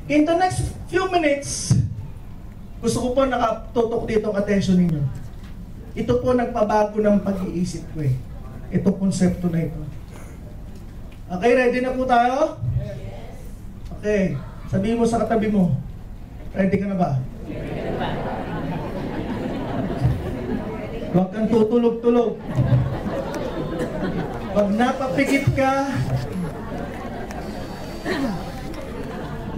In the next few minutes, gusto ko po nakatutok dito ang attention ninyo. Ito po nagpabago ng pag-iisip ko eh. Itong konsepto na ito. Okay, ready na po tayo? Okay, sabihin mo sa katabi mo. Ready ka na ba? Huwag kang tutulog-tulog. Pag napapikit ka,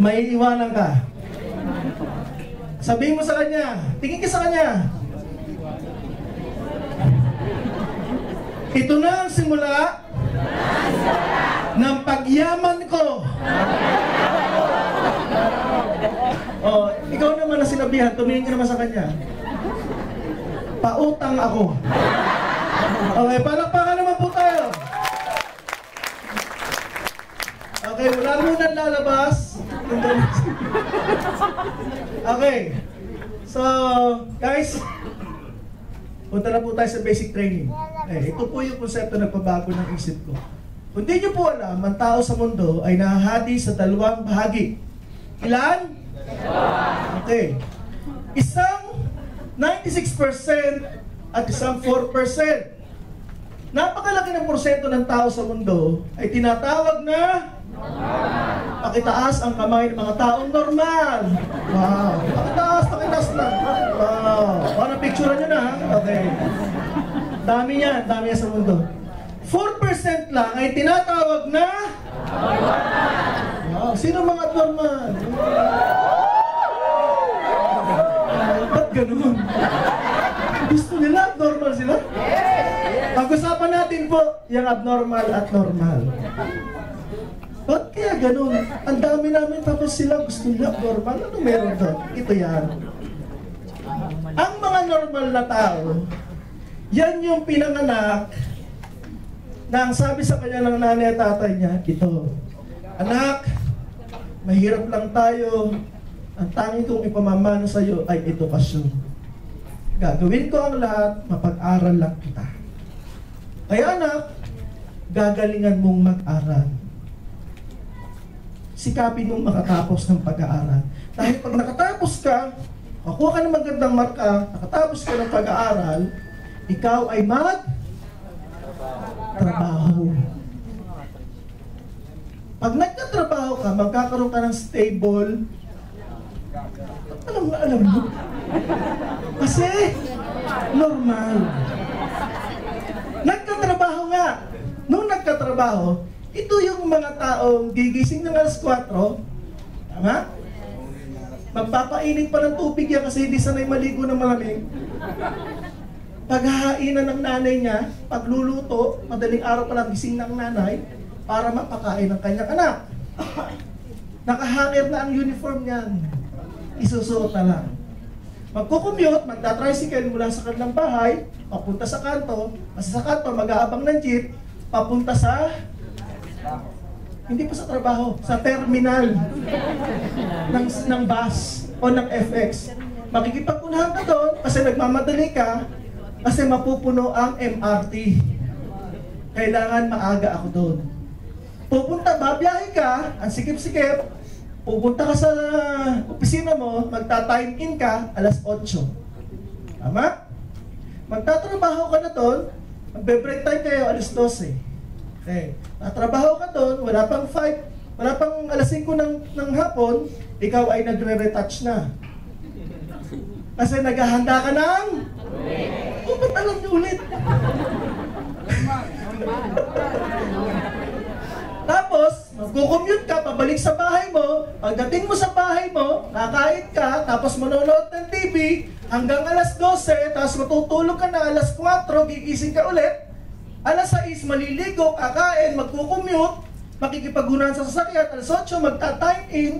may iwanan ka. Sabihin mo sa kanya, tingin ka sa kanya. Ito na ang simula ng pagyaman ko. Oh, ikaw naman na sinabihan, tumingin ka naman sa kanya. Pautang ako. Okay, palakpakan naman po tayo. Okay, wala muna lalabas. Okay. So, guys, punta na po tayo sa basic training. Ito po yung konsepto na nagpabago ng isip ko. Kung di nyo po alam, ang tao sa mundo ay nahahati sa dalawang bahagi. Ilan? Okay. Isang 96% at isang 4%. Napakalaki ng porsyento ng tao sa mundo ay tinatawag na pakitaas ang kamay ng mga taong normal. Wow. Pakitaas na. Wow. Parang picture nyo na, ha? Okay. Dami yan sa mundo. 4% lang ay tinatawag na wow. Sino mga normal? Ba't ganun? Gusto nila abnormal sila? Pag-usapan natin po yung abnormal at normal. Ba't kaya ganun? Ang dami namin tapos sila gusto nila abnormal. Ano meron doon? Ito yan. Ang mga normal na tao, yan yung pinanganak na ang sabi sa kanya ng nanay at tatay niya, ito, anak, mahirap lang tayo. Ang tanging kong ipamamana sa iyo ay edukasyon. Gagawin ko ang lahat, mapag-aral lang kita. Kaya anak, gagalingan mong mag-aral. Sikapin mong makatapos ng pag-aaral. Dahil pag nakatapos ka, makuha ka ng magandang marka, nakatapos ka ng pag-aaral, ikaw ay trabaho. Pag nagtatrabaho ka, magkakaroon ka ng stable. Alam mo. Kasi, normal. Nagkatrabaho nga. Nung nagkatrabaho, ito yung mga taong gigising ng alas 4. Tama? Magpapainit pa ng tubig yan kasi hindi sanay maligo ng malamig. Paghahainan ng nanay niya, pagluluto, madaling araw pa lang gising ng nanay para mapakain ng kanyang anak. Nakahanger na ang uniform niyan. Isusuot na lang. Magkukommute, magta-tricycle mula sa kanilang bahay, papunta sa kanto, kasi sa kanto mag-aabang ng jeep, papunta sa hindi pa sa trabaho, sa terminal ng bus o ng FX. Makikipagpunahan ka doon kasi nagmamadali ka kasi mapupuno ang MRT. Kailangan maaga ako doon. Pupunta, babiyahe ka, ang sikip-sikip, pupunta ka sa opisina mo, magta-time in ka, alas 8. Tama? Magtatrabaho ka na doon, magbe-break time kayo, alas 12. Okay. Tatrabaho ka doon, wala pang alas 5 ng hapon, ikaw ay nagre-retouch na. Kasi naghahanda ka ng ba't alam niyo ulit? Tapos, magkukommute ka, pabalik sa bahay mo, pagdating mo sa bahay mo, kakain ka, tapos manonood ng TV, hanggang alas 12, tapos matutulog ka na alas 4, gigising ka ulit, alas 6, maliligo, kakain, magkukommute, makikipaggunahan sa sasakyan, alas 8, magta-time in,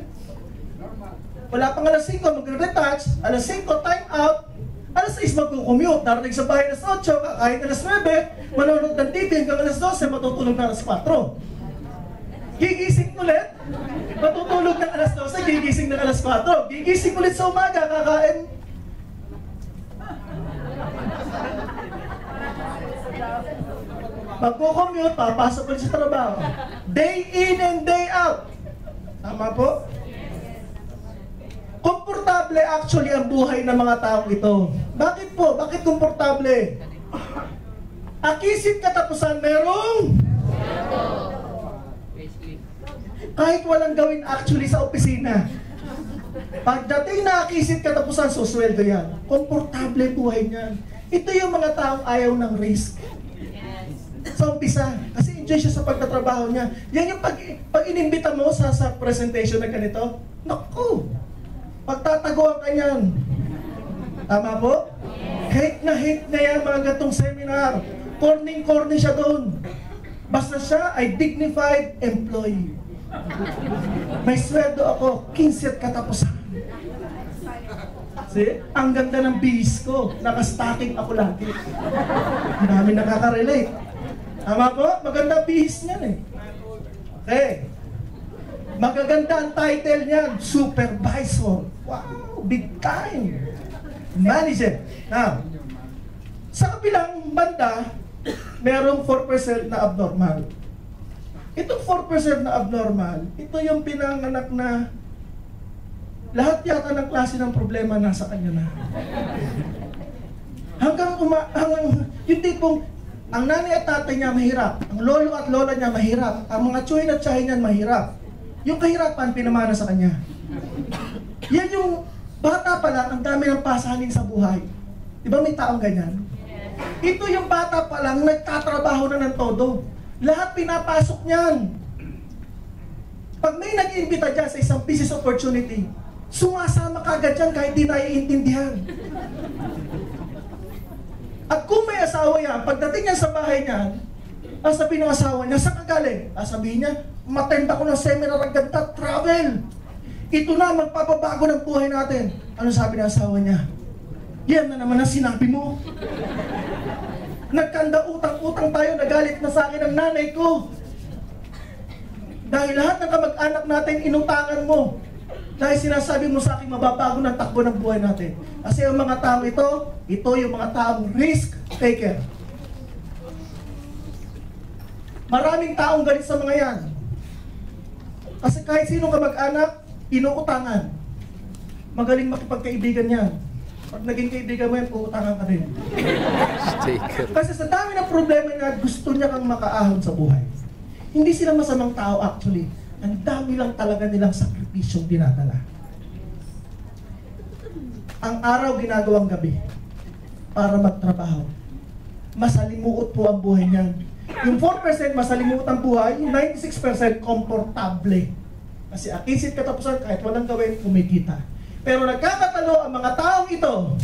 wala pang alas 5, magre-retouch, alas 5, time out, alas 6, magkukommute, darating sa bahay alas 8, kakain alas 9, manonood ng TV hanggang alas 12, matutulog na alas 4. Gigising ulit, matutulog ng alas 12, gigising ng alas 4. Gigising ulit sa umaga, kakain. Magkukommute, papasok ulit sa trabaho. Day in and day out. Tama po? komportable actually ang buhay ng mga taong ito. Bakit po? Bakit komportable? Akisit katapusan merong? Kahit walang gawin actually sa opisina. Pagdating na akisit katapusan, susweldo yan. Komportable buhay niyan. Ito yung mga taong ayaw ng risk. Sa umpisa, kasi enjoy siya sa pagtatrabaho niya. Yan yung pag inimbita mo sa presentation na ganito, naku, pagtataguan ka niyan. Tama po? Hate na yan mga gantong seminar. Corning siya doon. Basta siya ay dignified employee. May sweldo ako, 15 katapusan. See? Ang ganda ng bihis ko. Naka-stocking ako lagi. Hindi namin nakaka-relate. Tama po? Maganda bihis niyan eh. Okay. Magaganda ang title niyan, Supervisor. Wow, big time. Manager. Now, sa kabilang banda, merong 4% na abnormal. Itong 4% na abnormal, ito yung pinanganak na lahat yata ng klase ng problema nasa kanya na. Hanggang yung tipong, ang nanay at tatay niya mahirap, ang lolo at lola niya mahirap, ang mga tsuhin at tsahin niya mahirap. Yung kahirapan, pinamana sa kanya. Yan yung bata pa lang, ang dami ng pasanin sa buhay. Di ba may taong ganyan? Ito yung bata pa lang, nagtatrabaho na ng todo. Lahat pinapasok niyan. Pag may nag-iimbita dyan sa isang business opportunity, sumasama ka agad dyan kahit di tayo iintindihan. At kung may asawa yan, pagdating niya sa bahay niya, ang sabihin ng asawa niya, saan ka galing? Sabihin niya, matenda ko ng seminar ang ganda, travel. Ito na, magpapabago ng buhay natin. Ano sabi ng asawa niya? Yan na naman ang sinabi mo. Nagkanda utang-utang tayo, nagalit na sa akin ang nanay ko. Dahil lahat ng kamag-anak natin, inutangan mo. Dahil sinasabi mo sa akin, mababago ng takbo ng buhay natin. Kasi ang mga taong ito yung mga taong risk taker. Maraming taong galit sa mga yan. Kasi kahit sino kamag-anak, inuutangan. Magaling makipagkaibigan yan. Pag naging kaibigan mo yan, uutangan ka din. Kasi sa dami ng problema na gusto niya kang makaahon sa buhay. Hindi sila masamang tao actually. Ang dami lang talaga nilang sakripisyong dinadala. Ang araw ginagawang gabi para magtrabaho. Masalimuot po ang buhay niyan. Yung 4% masalimuot ang buhay, yung 96% komportable. Kasi akisit katapusan kahit walang gawin, kumikita. Pero nagkakatalo ang mga taong ito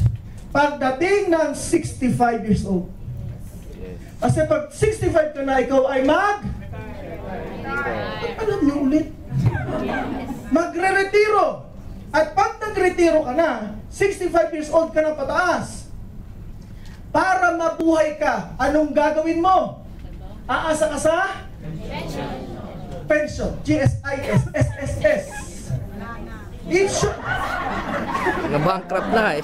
pagdating ng 65 years old. Kasi pag 65 ka na, ikaw ay alam niyo ulit, magre-retiro. At pag nag-retiro ka na, 65 years old ka na pataas, para mabuhay ka, anong gagawin mo? Aasa ka sa? Pension. GSIS, SSS. Na-bankrupt na eh.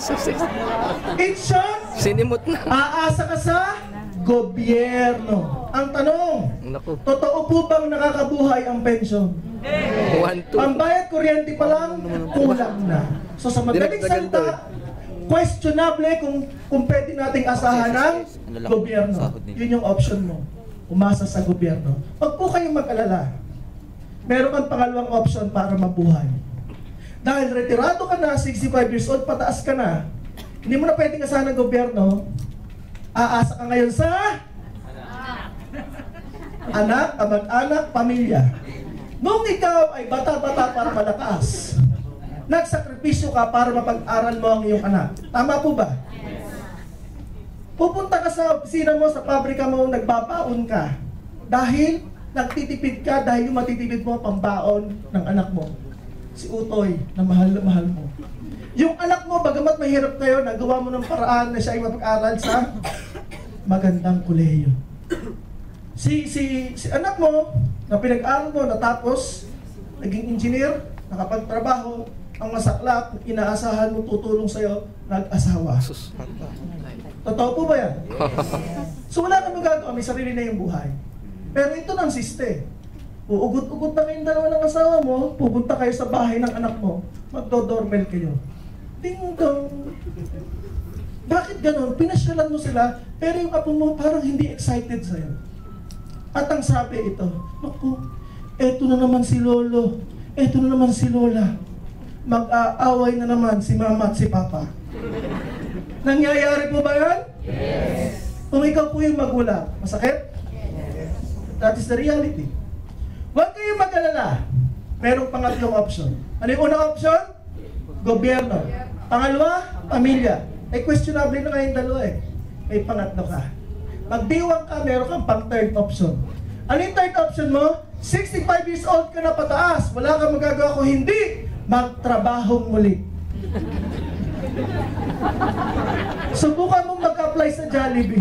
Pension? Sinimot na. Aasa ka sa gobyerno. Ang tanong, Naku. totoo po bang nakakabuhay ang pension? 1, 2. Pambayad kuryente pa lang, kulang na. So sa madaling salita, questionable kung pwede nating asahan ng gobyerno. Yun yung option mo. Umasa sa gobyerno. Huwag po kayong mag-alala. Meron kang pangalawang option para mabuhay. Dahil retirado ka na, 65 years old, pataas ka na, hindi mo na pwedeng asahan ng gobyerno, aasa ka ngayon sa anak, kamag-anak, pamilya. Nung ikaw ay bata-bata para malakas, nagsakripisyo ka para mapag-aral mo ang iyong anak. Tama po ba? Pupunta ka sa opisina mo, sa pabrika mo, nagbabaon ka. Dahil nagtitipid ka, dahil yung matitipid mo pambaon ng anak mo. Si Utoy, na mahal mo. Yung anak mo, bagamat mahirap kayo, nagawa mo ng paraan na siya ay mapag-aral sa magandang kolehiyo. Si anak mo, na pinag-aral mo, natapos, naging engineer, nakapagtrabaho, ang masaklap, inaasahan mo tutulong sa'yo, nag-asawa. Totoo po ba yan? So wala kang magagawa, may sarili na yung buhay. Pero ito ng siste. Uugot-ugot na kayong dalawa ng asawa mo, pupunta kayo sa bahay ng anak mo, magdo-doorbell kayo. Ding dong. Bakit ganon? Pinasyalan mo sila, pero yung apo mo parang hindi excited sa'yo. At ang sabi ito, naku, eto na naman si Lolo, eto na naman si Lola. Mag-aaway na naman si Mama at si Papa. Nangyayari po ba yan? Yes. Kung ikaw po yung magulang, masakit? Yes. That is the reality. Huwag kayong mag-alala. Merong pangatlong option. Ano yung unang option? Gobyerno. Pangalawa, pamilya. Eh, questionable na kayong dalawa eh. May pangatlo ka. Magdiwang ka, meron kang pang third option. Ano yung third option mo? 65 years old ka na pataas. Wala kang magagawa kung hindi magtrabahong muli. Subukan mong mag-apply sa Jollibee.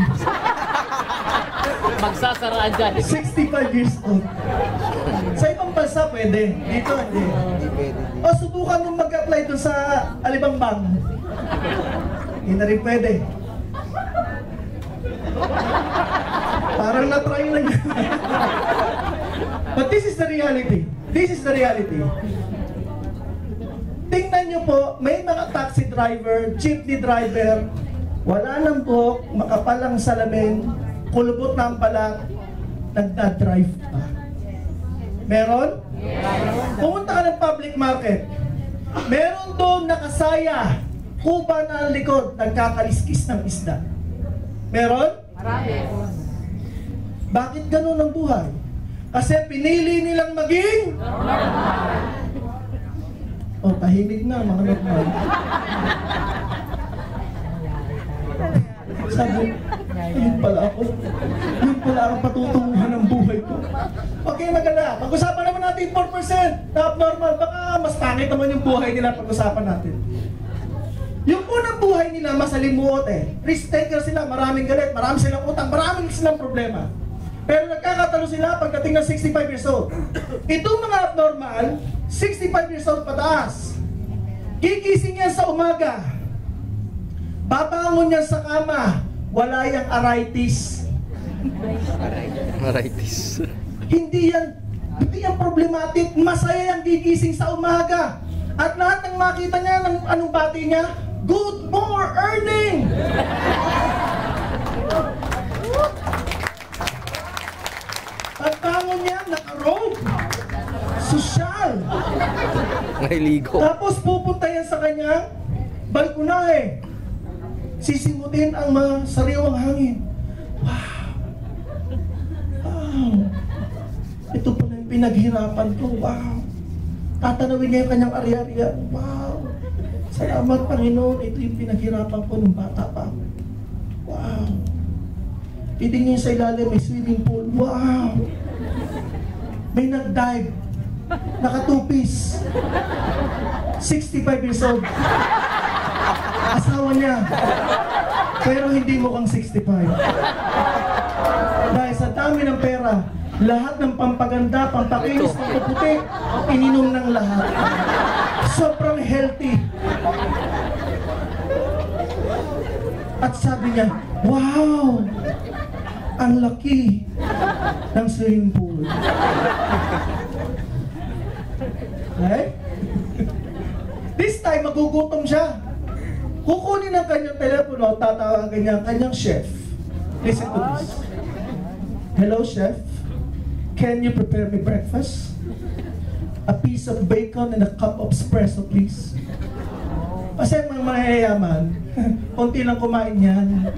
Magsasara ang Jollibee. 65 years old. Sa ibang bansa pwede. Dito hindi. O subukan mong mag-apply dun sa Alibangbang. Hindi na rin pwede. Parang na-try lang. But this is the reality. This is the reality. Tingnan nyo po, may mga taxi driver, jeepney driver, wala nang po, makapalang salamin, kulubot na ang palak, nagda-drive pa. Meron? Pumunta ka ng public market. Meron doon nakasaya, kuba na ang likod, nagkakaliskis ng isda. Meron? Marami. Bakit ganun ang buhay? Kasi pinili nilang maging oh, tahimik na mga normal. Sabi, yun pala ako. Yun pala ang patutunguhan ng buhay ko. Okay, maganda. Pag-usapan naman natin 4% na abnormal. Baka mas pangit naman yung buhay nila pag-usapan natin. Yung unang buhay nila, masalimuot eh. Risk taker sila, maraming galit, marami silang utang, maraming silang problema. Pero nagkakatalo sila pagdating ng 65 years old. Itong mga abnormal, 65 years old pataas. Gigising yan sa umaga. Babangon yan sa kama. Wala yang arthritis. Arthritis. Hindi yan problematic. Masaya yung gigising sa umaga. At lahat ng makita niya, anong bati niya? Good more earning! At bangon niya, naka-robe. Sosyal. Nahiligo. Tapos pupunta yan sa kanyang balkonahe. Sisimutin ang sariwang hangin. Wow. Wow. Ito pala yung pinaghirapan ko. Wow. Tatanawin niya yung kanyang ari-ariya. Wow. Salamat, Panginoon. Ito yung pinaghirapan ko nung bata pa. Wow. Titingin sa ilalim, may swimming pool. Wow. May nag-dive. Nakatupis. 65 years old. Asawa niya. Pero hindi mukhang 65. Dahil sa dami ng pera, lahat ng pampaganda, pampakinis, pampaputi, ininom ng lahat. Sobrang healthy. At sabi niya, wow! Ang laki ng swimming pool. Okay? This time, magugutom siya. Kukunin ang kanyang telepono, tatawagan niya ang kanyang chef. Listen to this. Hello, chef. Can you prepare me breakfast? A piece of bacon and a cup of espresso, please. Kasi mga mayayaman, konti lang kumain yan.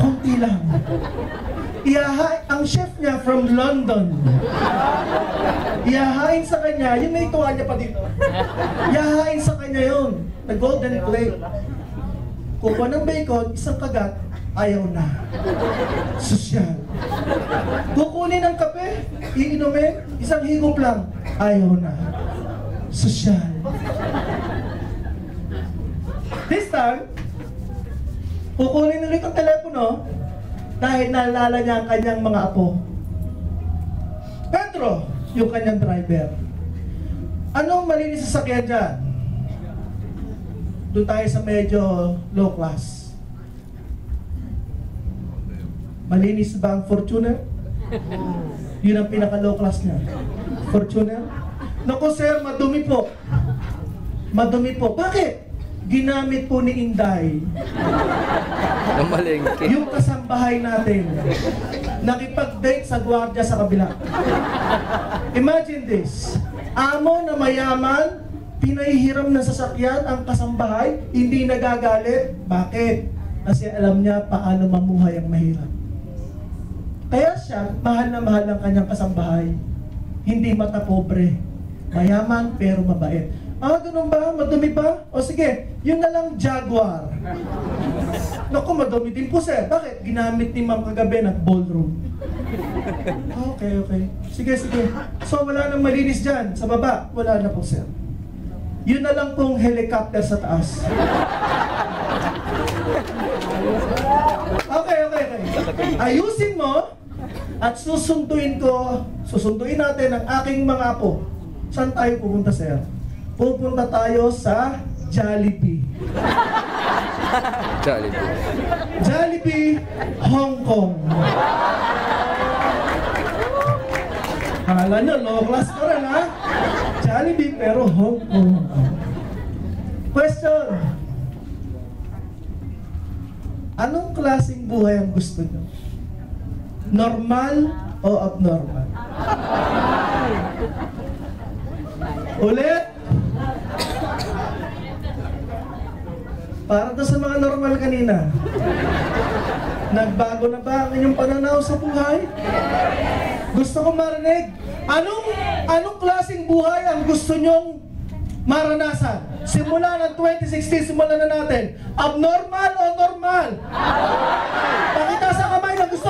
Konti lang. Ang chef niya from London. Ihahain sa kanya, yun may tuwa niya pa dito. Ihahain sa kanya yun, the golden plate. Kukuha ng bacon, isang kagat, ayaw na. Sosyal. Kukunin ng kape, iinumin, isang higop lang, ayaw na. Sosyal. This time, kukunin ulit ang telepono dahil naalala niya ang kanyang mga apo. Pedro, yung kanyang driver. Anong malinis sa sakyan dyan? Doon tayo sa medyo low class. Malinis ba ang Fortuner? Yun ang pinaka-low class niya. Fortuner? Naku sir, madumi po. Madumi po. Bakit? ginamit po ni Inday Ang malengke. yung kasambahay natin. Nakipag-date sa gwardiya sa kabila. Imagine this. Amo na mayaman, pinahihiram na sasakyan ang kasambahay, hindi nagagalit. Bakit? Kasi alam niya paano mamuhay ang mahirap. Kaya siya, mahal na mahal ang kanyang kasambahay. Hindi mata pobre. Mayaman pero mabait. Ah, ganun ba? Madumi ba? O sige, yun na lang Jaguar. Naku, madumi din po sir. Bakit? Ginamit ni ma'am kagabi ng ballroom. Okay. Sige. So wala nang malinis dyan. Sa baba, wala na po sir. Yun na lang pong helicopter sa taas. Okay. Ayusin mo at susunduin natin ang aking mga apo. Saan tayo pupunta, sir? Pupunta tayo sa Jollibee. Jollibee. Jollibee, Hong Kong. Kala nyo, low class pa rin, ha? Jollibee, pero Hong Kong. Question. Anong klaseng buhay ang gusto nyo? Normal o abnormal? Ulit. Para doon sa mga normal kanina. Nagbago na ba ang inyong pananaw sa buhay? Gusto ko marinig. Anong klaseng buhay ang gusto nyong maranasan? Simula ng 2016, simulan na natin. Abnormal o normal? Pakita sa kamay na gusto.